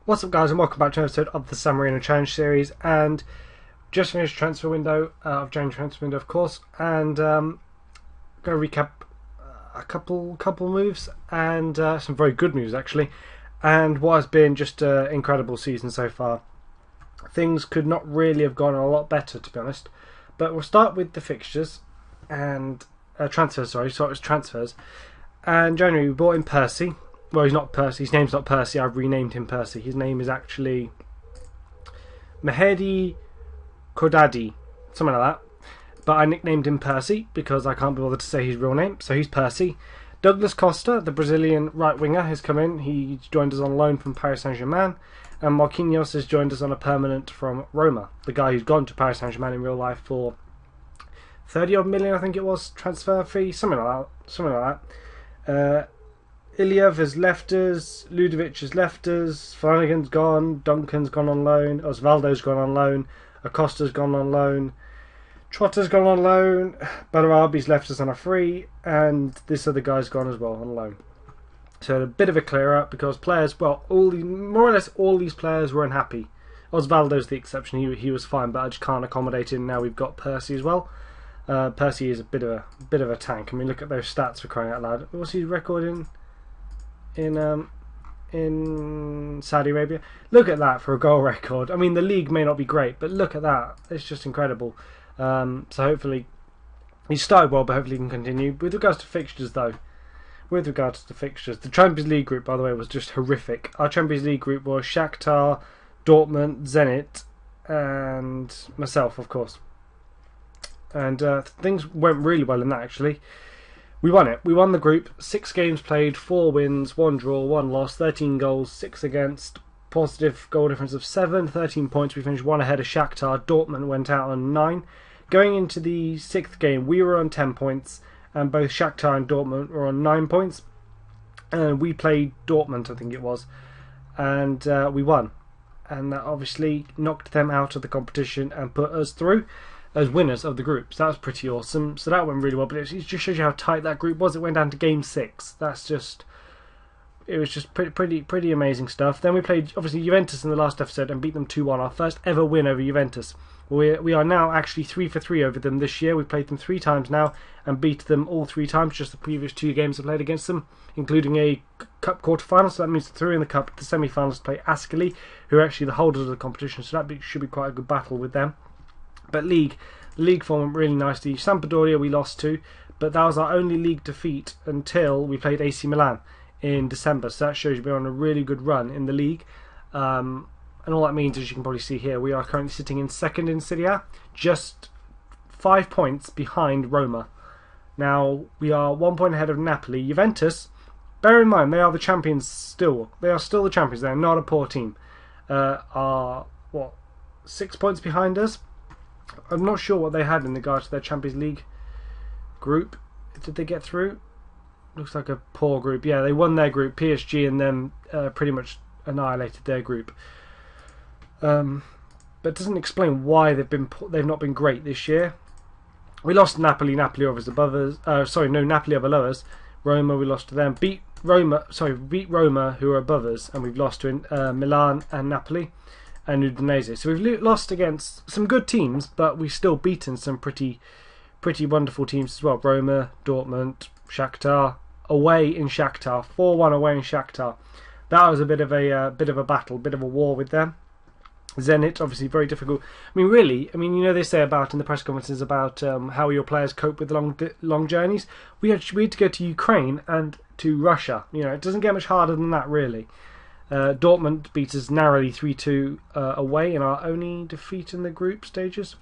What's up, guys, and welcome back to an episode of the Marino Challenge Series. And just finished transfer window of January transfer window, of course, and going to recap a couple moves and some very good news actually, and what has been just an incredible season so far. Things could not really have gone a lot better, to be honest. But we'll start with the fixtures and transfers. Sorry, so it was transfers. And January we bought in Percy. Well, he's not Percy. His name's not Percy. I've renamed him Percy. His name is actually Mehedi Kodadi, something like that. But I nicknamed him Percy because I can't be bothered to say his real name. So he's Percy. Douglas Costa, the Brazilian right winger, has come in. He joined us on loan from Paris Saint-Germain. And Marquinhos has joined us on a permanent from Roma. The guy who's gone to Paris Saint-Germain in real life for 30 odd million, I think it was, transfer fee, something like that. Iliev has left us, Ludovic has left us, Flanagan's gone, Duncan's gone on loan, Osvaldo's gone on loan, Acosta's gone on loan, Trotter's gone on loan, Balarabi's left us on a free, and this other guy's gone as well on loan. So a bit of a clear up because players, well, more or less all these players were unhappy. Osvaldo's the exception, he was fine, but I just can't accommodate him. Now we've got Percy as well. Percy is a bit of a tank. I mean, look at those stats for crying out loud. What's his record in Saudi Arabia? Look at that for a goal record. I mean, the league may not be great, but look at that. It's just incredible. So hopefully he started well, but hopefully he can continue. With regards to fixtures, though, the Champions League group, by the way, was just horrific. Our Champions League group was Shakhtar, Dortmund, Zenit, and myself, of course. And things went really well in that, actually. We won it. We won the group. 6 games played, 4 wins, 1 draw, 1 loss, 13 goals, 6 against, positive goal difference of 7, 13 points. We finished 1 ahead of Shakhtar. Dortmund went out on 9. Going into the 6th game, we were on 10 points, and both Shakhtar and Dortmund were on 9 points. And we played Dortmund, I think it was, and we won. And that obviously knocked them out of the competition and put us through as winners of the group. So that was pretty awesome. So that went really well, but it just shows you how tight that group was. It went down to game 6. It was just pretty amazing stuff. Then we played obviously Juventus in the last episode and beat them 2-1. Our first ever win over Juventus. We are now actually 3 for 3 over them this year. We played them 3 times now and beat them all 3 times. Just the previous 2 games I played against them, including a cup quarter-final. So that means through in the cup, the semi-finals play Ascoli, who are actually the holders of the competition. So that should be quite a good battle with them. But league form went really nicely. Sampdoria we lost to, but that was our only league defeat until we played AC Milan in December. So that shows you we're on a really good run in the league. And all that means, as you can probably see here, we are currently sitting in 2nd in Serie A, just 5 points behind Roma. Now we are 1 point ahead of Napoli. Juventus, bear in mind they are the champions still. They are still the champions. They are not a poor team. Are 6 points behind us. I'm not sure what they had in regards to their Champions League group. Did they get through? Looks like a poor group. Yeah, they won their group. PSG and them pretty much annihilated their group. But it doesn't explain why they've not been great this year. We lost Napoli. Napoli are above us. Napoli are below us. Roma, we lost to them. Beat Roma, who are above us, and we've lost to Milan and Napoli and Udinese. So we've lost against some good teams, but we've still beaten some pretty wonderful teams as well. Roma, Dortmund, Shakhtar, away in Shakhtar, 4-1 away in Shakhtar. That was a bit of a battle, bit of a war with them. Zenit, obviously very difficult. I mean, they say about in the press conferences about how your players cope with long journeys. We had to go to Ukraine and to Russia. It doesn't get much harder than that, really. Dortmund beat us narrowly 3-2 away in our only defeat in the group stages.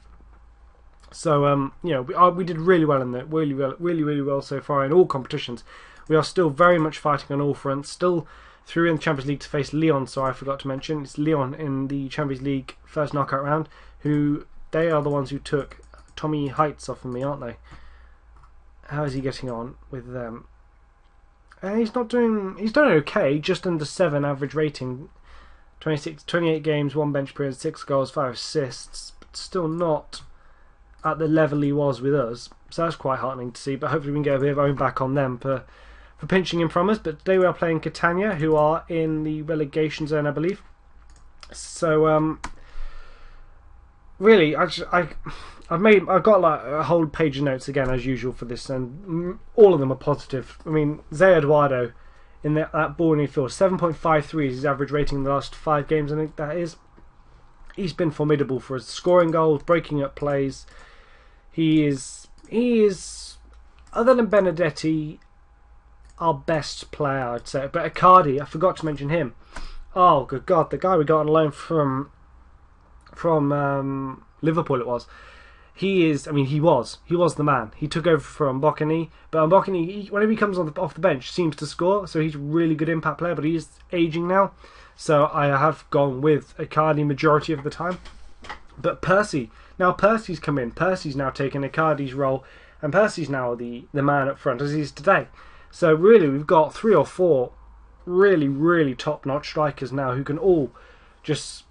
So we did really well in that, really well so far in all competitions. We are still very much fighting on all fronts. Still through in the Champions League to face Lyon. So I forgot to mention it's Lyon in the Champions League first knockout round. They are the ones who took Tommy Heights off of me, aren't they? How is he getting on with them? He's done okay, just under 7 average rating, 28 games, 1 bench period, 6 goals, 5 assists, but still not at the level he was with us. So that's quite heartening to see, but hopefully we can get a bit of own back on them for pinching him from us. But today we are playing Catania, who are in the relegation zone, I believe. So really, I've got like a whole page of notes again as usual for this, and all of them are positive. I mean, Zé Eduardo in that ball in midfield, 7.53 is his average rating in the last 5 games. I think that is. He's been formidable for us, scoring goals, breaking up plays. He is other than Benedetti, our best player, I'd say. But Icardi, I forgot to mention him. Oh, good God, the guy we got on loan from Liverpool it was. He was the man. He took over from Mbokani, but Mbokani, whenever he comes off the bench, seems to score. So he's a really good impact player, but he is aging now. So I have gone with Icardi majority of the time. But Percy's come in. Percy's now taken Icardi's role, and Percy's now the man up front as he is today. So really, we've got 3 or 4 really, really top-notch strikers now who can all just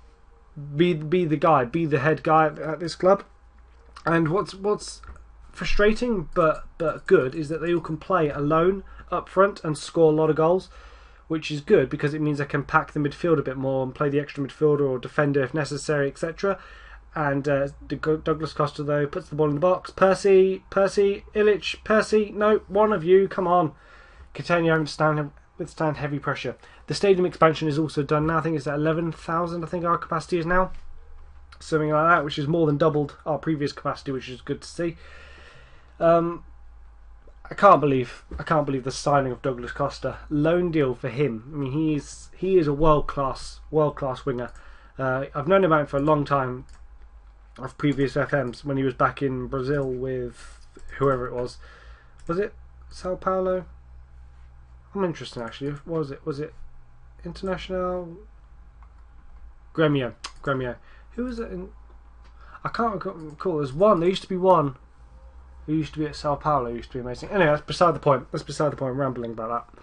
be the guy, be the head guy at this club. And what's frustrating but good is that they all can play alone up front and score a lot of goals, which is good because it means they can pack the midfield a bit more and play the extra midfielder or defender if necessary, etc. And Douglas Costa, though, puts the ball in the box. Percy, Illich, Percy, no, one of you, come on. Catania withstand heavy pressure. The stadium expansion is also done now. I think it's at 11,000, I think our capacity is now. Something like that, which is more than doubled our previous capacity, which is good to see. I can't believe the signing of Douglas Costa. Loan deal for him. I mean, he is a world class winger. I've known about him for a long time. Of previous FMs when he was back in Brazil with whoever it was. Was it Sao Paulo? I'm interested actually. Was it International? Gremio. Who was it in? I can't recall. There's one. There used to be one who used to be at Sao Paulo. Used to be amazing. Anyway, that's beside the point. I'm rambling about that.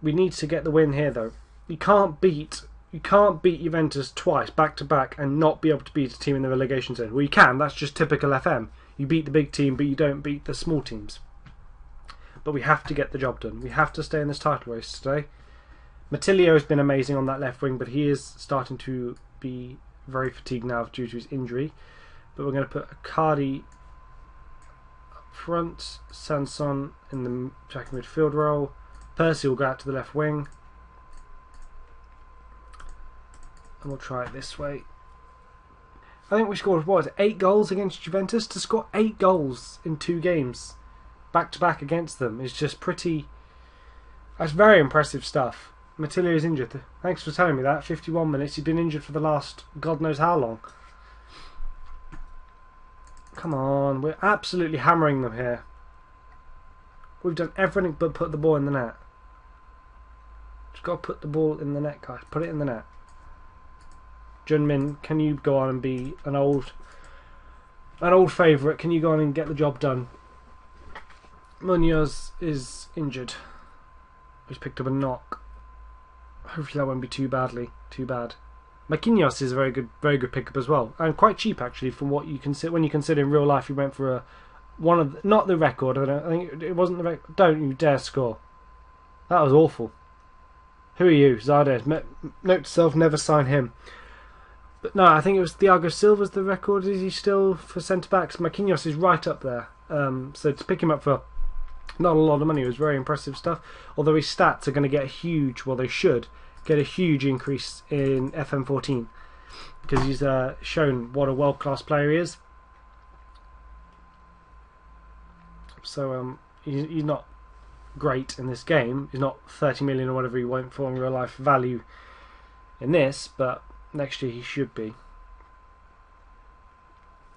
We need to get the win here, though. You can't beat Juventus twice back to back and not be able to beat a team in the relegation zone. Well, you can. That's just typical FM. You beat the big team, but you don't beat the small teams. But we have to get the job done. We have to stay in this title race today. Matilio has been amazing on that left wing, but he is starting to be very fatigued now due to his injury. But we're going to put Icardi up front, Sanson in the attacking midfield role. Percy will go out to the left wing. And we'll try it this way. I think we scored, 8 goals against Juventus? To score 8 goals in 2 games back to back against them is just pretty... That's very impressive stuff. Matilio is injured. Thanks for telling me that. 51 minutes. He's been injured for the last God knows how long. Come on. We're absolutely hammering them here. We've done everything but put the ball in the net. Just got to put the ball in the net, guys. Put it in the net. Junmin, can you go on and be an old favourite? Can you go on and get the job done? Munoz is injured. He's picked up a knock. Hopefully that won't be too bad. Marquinhos is a very good pickup as well, and quite cheap actually from what you consider when you consider in real life. He went for not the record. I think it wasn't the record. Don't you dare score. That was awful. Who are you, Zardes? Note to self: never sign him. But no, I think it was Thiago Silva's the record. Is he still for centre backs? Marquinhos is right up there. So to pick him up for not a lot of money was very impressive stuff. Although his stats are going to get a huge, well, they should get a huge increase in FM14 because he's shown what a world-class player he is. So he's not great in this game. He's not 30 million or whatever he went for in real life value in this, but next year he should be.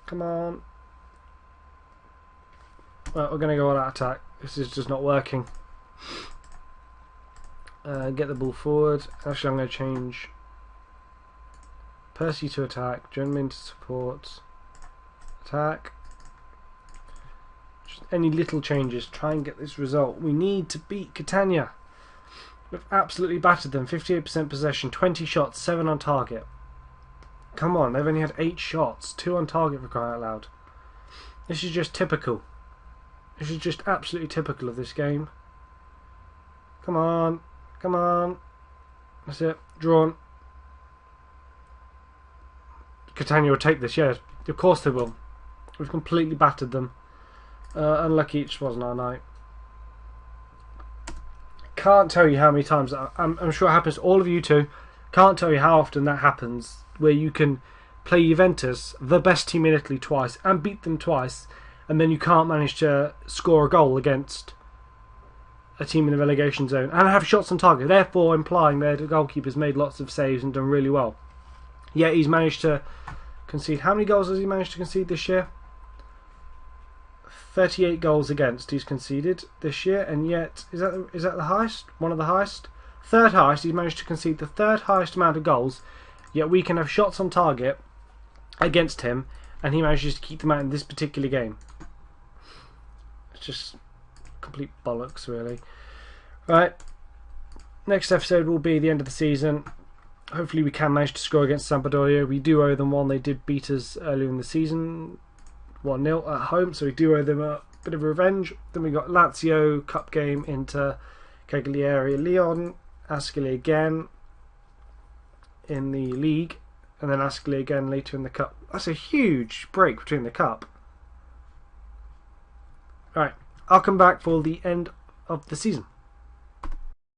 Come on. Well, we're going to go on that attack. This is just not working. Get the ball forward. Actually, I'm going to change Percy to attack, Junmin to support, attack. Just any little changes. Try and get this result. We need to beat Catania. We've absolutely battered them. 58% possession, 20 shots, 7 on target. Come on, they've only had 8 shots, 2 on target for crying out loud. This is just typical. This is just absolutely typical of this game. Come on. Come on. That's it. Drawn. Catania will take this, yeah. Of course they will. We've completely battered them. Unlucky it just wasn't our night. Can't tell you how many times, I'm sure it happens to all of you too. Can't tell you how often that happens, where you can play Juventus, the best team in Italy, twice, and beat them twice, and then you can't manage to score a goal against a team in the relegation zone and have shots on target, therefore implying their goalkeeper's made lots of saves and done really well. Yet he's managed to concede. How many goals has he managed to concede this year? 38 goals against he's conceded this year, and yet is that the highest? One of the highest? Third highest. He's managed to concede the third highest amount of goals, yet we can have shots on target against him, and he manages to keep them out in this particular game. It's just complete bollocks, really. Right, next episode will be the end of the season. Hopefully we can manage to score against Sampdoria. We do owe them one. They did beat us earlier in the season, 1-0 at home, so we do owe them a bit of revenge. Then we got Lazio, cup game, Inter, Cagliari, Lyon, Ascoli again in the league, and then Ascoli again later in the cup. That's a huge break between the cup. Right, I'll come back for the end of the season.